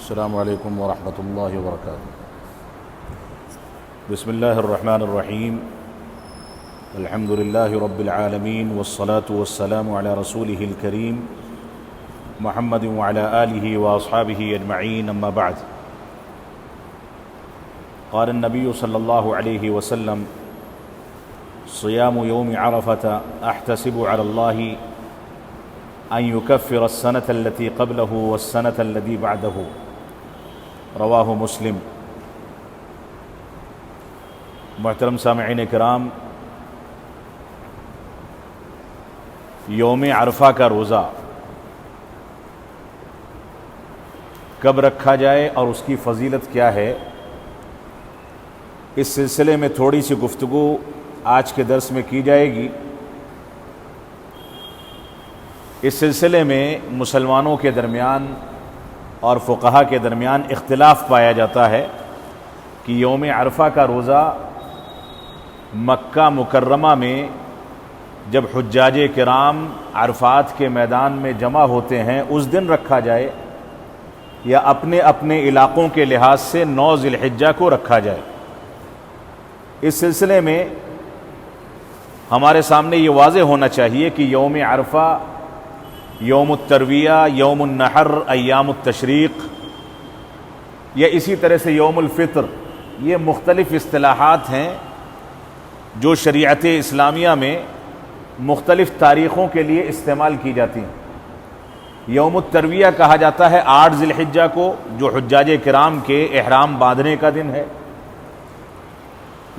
السلام علیکم ورحمۃ اللہ وبرکاتہ۔ بسم اللہ الرحمن الرحیم، الحمد للہ رب العالمین والصلاة والسلام علی رسولہ الکریم محمد وعلی آلہ واصحابہ اجمعین، اما بعد۔ قال النبی صلی اللہ علیہ وسلم: صیام یوم عرفۃ احتسب علی اللہ ان یکفر السنة التي قبله والسنة التي بعده، رواہ مسلم۔ محترم سامعین کرام، یوم عرفہ کا روزہ کب رکھا جائے اور اس کی فضیلت کیا ہے، اس سلسلے میں تھوڑی سی گفتگو آج کے درس میں کی جائے گی۔ اس سلسلے میں مسلمانوں کے درمیان اور فقہا کے درمیان اختلاف پایا جاتا ہے کہ یوم عرفہ کا روزہ مکہ مکرمہ میں جب حجاج کرام عرفات کے میدان میں جمع ہوتے ہیں اس دن رکھا جائے یا اپنے اپنے علاقوں کے لحاظ سے 9 ذی الحجہ کو رکھا جائے۔ اس سلسلے میں ہمارے سامنے یہ واضح ہونا چاہیے کہ یوم عرفہ، یوم الترویہ، یوم النحر، ایام التشریق یا اسی طرح سے یوم الفطر، یہ مختلف اصطلاحات ہیں جو شریعت اسلامیہ میں مختلف تاریخوں کے لیے استعمال کی جاتی ہیں۔ یوم الترویہ کہا جاتا ہے 8 ذی الحجہ کو، جو حجاج کرام کے احرام باندھنے کا دن ہے۔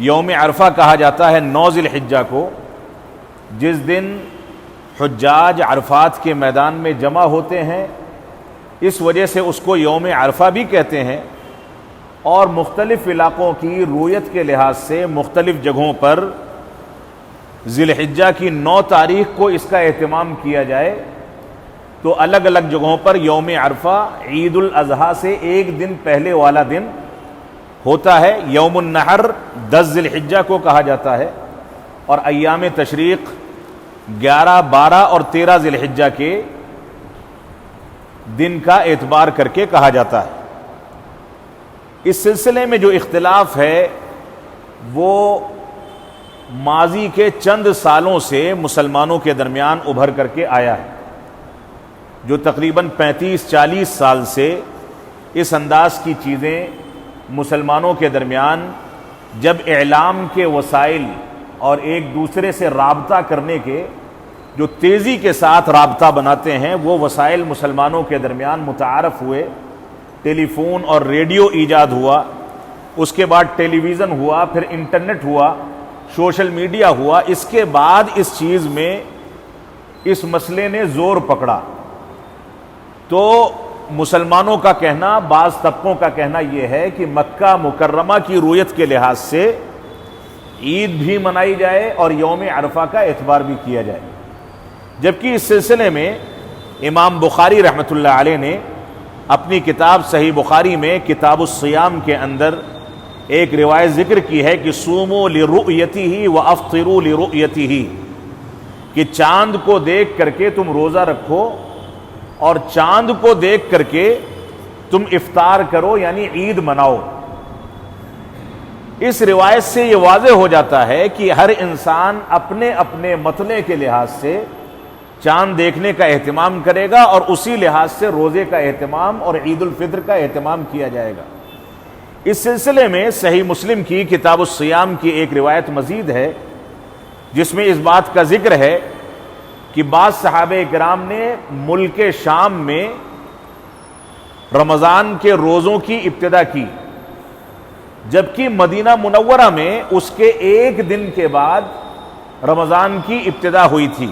یوم عرفہ کہا جاتا ہے 9 ذی الحجہ کو، جس دن حجاج عرفات کے میدان میں جمع ہوتے ہیں، اس وجہ سے اس کو یوم عرفہ بھی کہتے ہیں۔ اور مختلف علاقوں کی رویت کے لحاظ سے مختلف جگہوں پر ذی الحجہ کی 9 تاریخ کو اس کا اہتمام کیا جائے تو الگ الگ جگہوں پر یوم عرفہ عید الاضحیٰ سے ایک دن پہلے والا دن ہوتا ہے۔ یوم النحر 10 ذی الحجہ کو کہا جاتا ہے، اور ایام تشریق 11، 12 اور 13 ذی الحجہ کے دن کا اعتبار کر کے کہا جاتا ہے۔ اس سلسلے میں جو اختلاف ہے وہ ماضی کے چند سالوں سے مسلمانوں کے درمیان ابھر کر کے آیا ہے، جو تقریباً 35-40 سال سے اس انداز کی چیزیں مسلمانوں کے درمیان جب اعلام کے وسائل اور ایک دوسرے سے رابطہ کرنے کے جو تیزی کے ساتھ رابطہ بناتے ہیں وہ وسائل مسلمانوں کے درمیان متعارف ہوئے۔ ٹیلی فون اور ریڈیو ایجاد ہوا، اس کے بعد ٹیلی ویژن ہوا، پھر انٹرنیٹ ہوا، سوشل میڈیا ہوا۔ اس کے بعد اس چیز میں اس مسئلے نے زور پکڑا، تو مسلمانوں کا کہنا، بعض طبقوں کا کہنا یہ ہے کہ مکہ مکرمہ کی رویت کے لحاظ سے عید بھی منائی جائے اور یوم عرفہ کا اعتبار بھی کیا جائے، جبکہ اس سلسلے میں امام بخاری رحمۃ اللہ علیہ نے اپنی کتاب صحیح بخاری میں کتاب الصیام کے اندر ایک روایت ذکر کی ہے کہ صوموا لرؤیتہ وافطروا لرؤیتہ، کہ چاند کو دیکھ کر کے تم روزہ رکھو اور چاند کو دیکھ کر کے تم افطار کرو، یعنی عید مناؤ۔ اس روایت سے یہ واضح ہو جاتا ہے کہ ہر انسان اپنے اپنے مطلع کے لحاظ سے چاند دیکھنے کا اہتمام کرے گا اور اسی لحاظ سے روزے کا اہتمام اور عید الفطر کا اہتمام کیا جائے گا۔ اس سلسلے میں صحیح مسلم کی کتاب الصیام کی ایک روایت مزید ہے جس میں اس بات کا ذکر ہے کہ بعض صحابہ کرام نے ملک شام میں رمضان کے روزوں کی ابتدا کی، جبکہ مدینہ منورہ میں اس کے ایک دن کے بعد رمضان کی ابتدا ہوئی تھی۔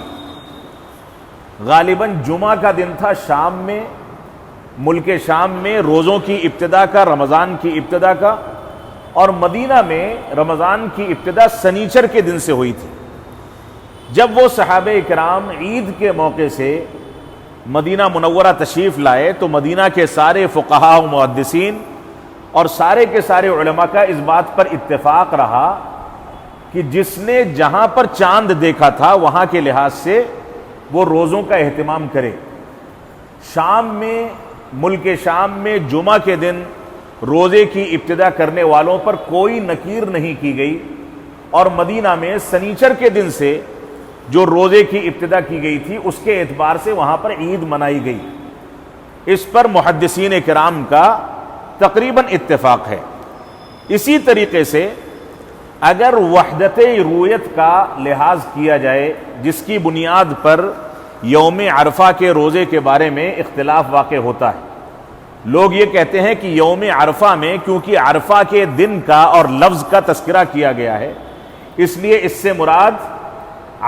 غالباً جمعہ کا دن تھا شام میں، ملک شام میں روزوں کی ابتدا کا، رمضان کی ابتدا کا، اور مدینہ میں رمضان کی ابتدا سنیچر کے دن سے ہوئی تھی۔ جب وہ صحابہ کرام عید کے موقع سے مدینہ منورہ تشریف لائے تو مدینہ کے سارے فقہاء و محدثین اور سارے کے سارے علماء کا اس بات پر اتفاق رہا کہ جس نے جہاں پر چاند دیکھا تھا وہاں کے لحاظ سے وہ روزوں کا اہتمام کرے۔ شام میں ملک شام میں جمعہ کے دن روزے کی ابتدا کرنے والوں پر کوئی نکیر نہیں کی گئی، اور مدینہ میں سنیچر کے دن سے جو روزے کی ابتدا کی گئی تھی اس کے اعتبار سے وہاں پر عید منائی گئی۔ اس پر محدثین کرام کا تقریباً اتفاق ہے۔ اسی طریقے سے اگر وحدت رویت کا لحاظ کیا جائے، جس کی بنیاد پر یوم عرفہ کے روزے کے بارے میں اختلاف واقع ہوتا ہے، لوگ یہ کہتے ہیں کہ یوم عرفہ میں کیونکہ عرفہ کے دن کا اور لفظ کا تذکرہ کیا گیا ہے، اس لیے اس سے مراد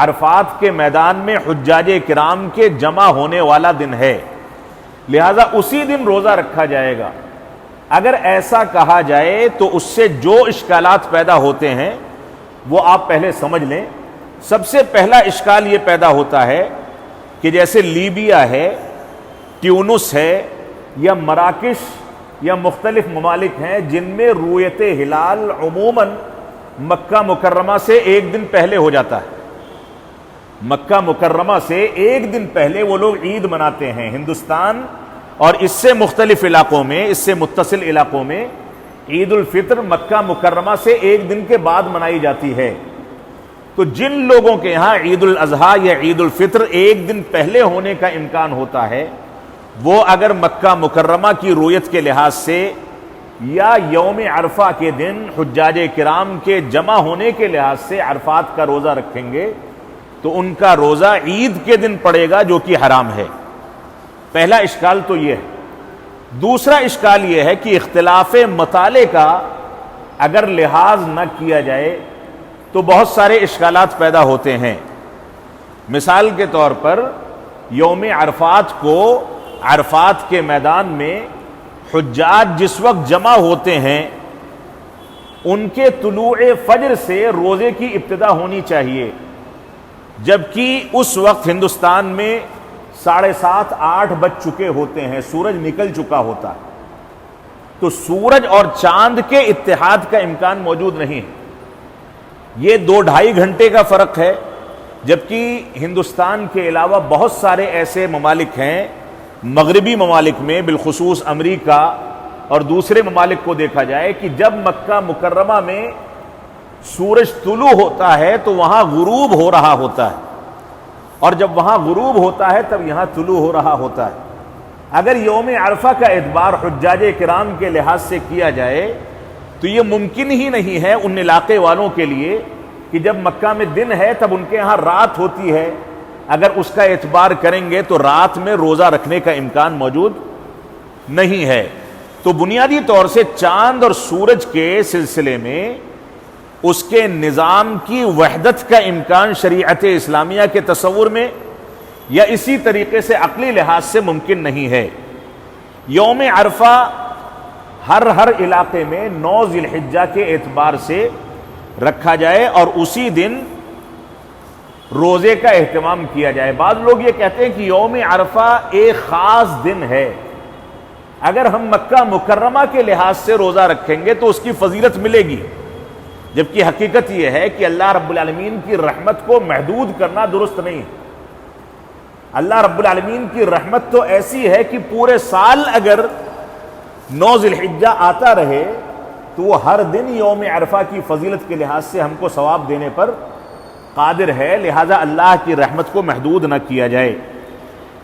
عرفات کے میدان میں حجاج کرام کے جمع ہونے والا دن ہے، لہذا اسی دن روزہ رکھا جائے گا۔ اگر ایسا کہا جائے تو اس سے جو اشکالات پیدا ہوتے ہیں وہ آپ پہلے سمجھ لیں۔ سب سے پہلا اشکال یہ پیدا ہوتا ہے کہ جیسے لیبیا ہے، ٹیونس ہے، یا مراکش یا مختلف ممالک ہیں جن میں رویت ہلال عموماً مکہ مکرمہ سے ایک دن پہلے ہو جاتا ہے۔ مکہ مکرمہ سے ایک دن پہلے وہ لوگ عید مناتے ہیں۔ ہندوستان اور اس سے مختلف علاقوں میں، اس سے متصل علاقوں میں عید الفطر مکہ مکرمہ سے ایک دن کے بعد منائی جاتی ہے۔ تو جن لوگوں کے یہاں عید الاضحیٰ یا عید الفطر ایک دن پہلے ہونے کا امکان ہوتا ہے، وہ اگر مکہ مکرمہ کی رویت کے لحاظ سے یا یوم عرفہ کے دن حجاج کرام کے جمع ہونے کے لحاظ سے عرفات کا روزہ رکھیں گے تو ان کا روزہ عید کے دن پڑے گا، جو کہ حرام ہے۔ پہلا اشکال تو یہ ہے۔ دوسرا اشکال یہ ہے کہ اختلاف مطالعے کا اگر لحاظ نہ کیا جائے تو بہت سارے اشکالات پیدا ہوتے ہیں۔ مثال کے طور پر یوم عرفات کو عرفات کے میدان میں حجاج جس وقت جمع ہوتے ہیں ان کے طلوع فجر سے روزے کی ابتدا ہونی چاہیے، جبکہ اس وقت ہندوستان میں 7:30 8 بج چکے ہوتے ہیں، سورج نکل چکا ہوتا ہے، تو سورج اور چاند کے اتحاد کا امکان موجود نہیں ہے۔ یہ 2-2.5 گھنٹے کا فرق ہے، جبکہ ہندوستان کے علاوہ بہت سارے ایسے ممالک ہیں مغربی ممالک میں، بالخصوص امریکہ اور دوسرے ممالک کو دیکھا جائے کہ جب مکہ مکرمہ میں سورج طلوع ہوتا ہے تو وہاں غروب ہو رہا ہوتا ہے، اور جب وہاں غروب ہوتا ہے تب یہاں طلوع ہو رہا ہوتا ہے۔ اگر یوم عرفہ کا اعتبار حجاج کرام کے لحاظ سے کیا جائے تو یہ ممکن ہی نہیں ہے ان علاقے والوں کے لیے کہ جب مکہ میں دن ہے تب ان کے ہاں رات ہوتی ہے، اگر اس کا اعتبار کریں گے تو رات میں روزہ رکھنے کا امکان موجود نہیں ہے۔ تو بنیادی طور سے چاند اور سورج کے سلسلے میں اس کے نظام کی وحدت کا امکان شریعت اسلامیہ کے تصور میں یا اسی طریقے سے عقلی لحاظ سے ممکن نہیں ہے۔ یوم عرفہ ہر علاقے میں 9 ذی الحجہ کے اعتبار سے رکھا جائے اور اسی دن روزے کا اہتمام کیا جائے۔ بعض لوگ یہ کہتے ہیں کہ یوم عرفہ ایک خاص دن ہے، اگر ہم مکہ مکرمہ کے لحاظ سے روزہ رکھیں گے تو اس کی فضیلت ملے گی، جبکہ حقیقت یہ ہے کہ اللہ رب العالمین کی رحمت کو محدود کرنا درست نہیں۔ اللہ رب العالمین کی رحمت تو ایسی ہے کہ پورے سال اگر 9 ذی الحجہ آتا رہے تو وہ ہر دن یوم عرفہ کی فضیلت کے لحاظ سے ہم کو ثواب دینے پر قادر ہے، لہذا اللہ کی رحمت کو محدود نہ کیا جائے۔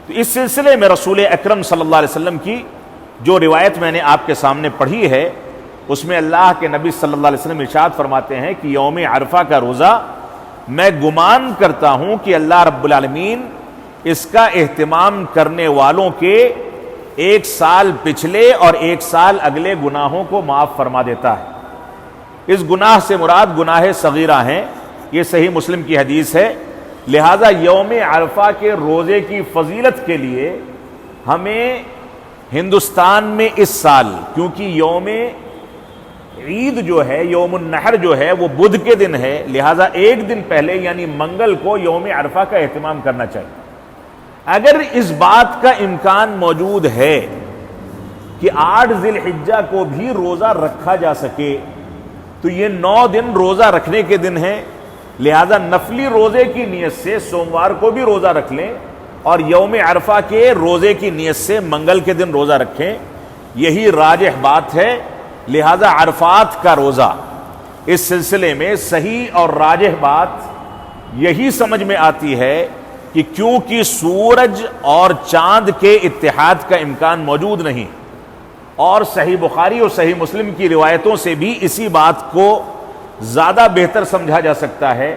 تو اس سلسلے میں رسول اکرم صلی اللہ علیہ وسلم کی جو روایت میں نے آپ کے سامنے پڑھی ہے اس میں اللہ کے نبی صلی اللہ علیہ وسلم ارشاد فرماتے ہیں کہ یوم عرفہ کا روزہ میں گمان کرتا ہوں کہ اللہ رب العالمین اس کا اہتمام کرنے والوں کے 1 سال پچھلے اور 1 سال اگلے گناہوں کو معاف فرما دیتا ہے۔ اس گناہ سے مراد گناہ صغیرہ ہیں، یہ صحیح مسلم کی حدیث ہے۔ لہذا یوم عرفہ کے روزے کی فضیلت کے لیے ہمیں ہندوستان میں اس سال، کیونکہ یوم عید جو ہے، یوم النحر جو ہے وہ بدھ کے دن ہے، لہذا ایک دن پہلے یعنی منگل کو یوم عرفہ کا اہتمام کرنا چاہیے۔ اگر اس بات کا امکان موجود ہے کہ 8 ذی الحجہ کو بھی روزہ رکھا جا سکے تو یہ 9 دن روزہ رکھنے کے دن ہیں، لہذا نفلی روزے کی نیت سے سوموار کو بھی روزہ رکھ لیں اور یوم عرفہ کے روزے کی نیت سے منگل کے دن روزہ رکھیں، یہی راجح بات ہے۔ لہذا عرفات کا روزہ اس سلسلے میں صحیح اور راجح بات یہی سمجھ میں آتی ہے کہ کیونکہ سورج اور چاند کے اتحاد کا امکان موجود نہیں، اور صحیح بخاری اور صحیح مسلم کی روایتوں سے بھی اسی بات کو زیادہ بہتر سمجھا جا سکتا ہے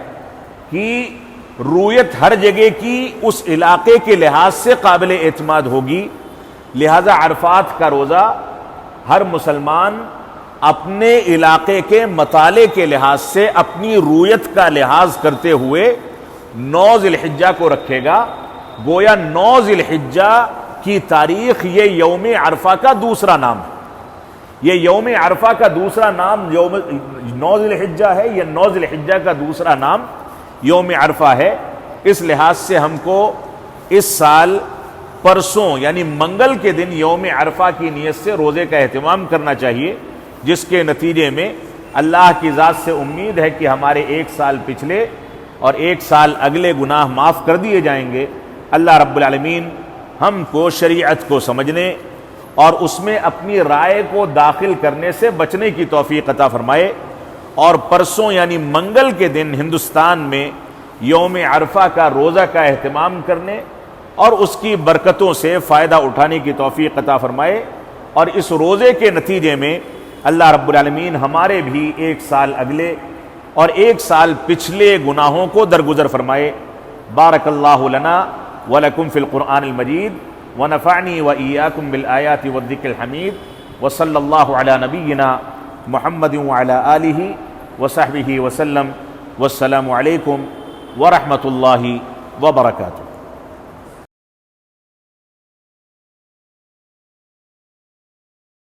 کہ رویت ہر جگہ کی اس علاقے کے لحاظ سے قابل اعتماد ہوگی۔ لہذا عرفات کا روزہ ہر مسلمان اپنے علاقے کے مطالعے کے لحاظ سے اپنی رویت کا لحاظ کرتے ہوئے 9 ذی الحجہ کو رکھے گا۔ گویا 9 ذی الحجہ کی تاریخ یہ یوم عرفہ کا دوسرا نام ہے۔ یہ یوم عرفہ کا دوسرا نام 9 ذی الحجہ ہے، یہ 9 ذی الحجہ کا دوسرا نام یوم عرفہ ہے۔ اس لحاظ سے ہم کو اس سال پرسوں یعنی منگل کے دن یوم عرفہ کی نیت سے روزے کا اہتمام کرنا چاہیے، جس کے نتیجے میں اللہ کی ذات سے امید ہے کہ ہمارے 1 سال پچھلے اور 1 سال اگلے گناہ معاف کر دیے جائیں گے۔ اللہ رب العالمین ہم کو شریعت کو سمجھنے اور اس میں اپنی رائے کو داخل کرنے سے بچنے کی توفیق عطا فرمائے، اور پرسوں یعنی منگل کے دن ہندوستان میں یوم عرفہ کا روزہ کا اہتمام کرنے اور اس کی برکتوں سے فائدہ اٹھانے کی توفیق عطا فرمائے، اور اس روزے کے نتیجے میں اللہ رب العالمین ہمارے بھی 1 سال اگلے اور 1 سال پچھلے گناہوں کو درگزر فرمائے۔ بارک اللہ لنا ولکم فی القرآن المجید ونفعنی وإیاکم بالآیات والذکر الحمید، وصلی اللہ علی نبینا محمد وعلی آلہ وصحبہ وسلم، والسلام علیکم ورحمۃ اللہ وبرکاتہ۔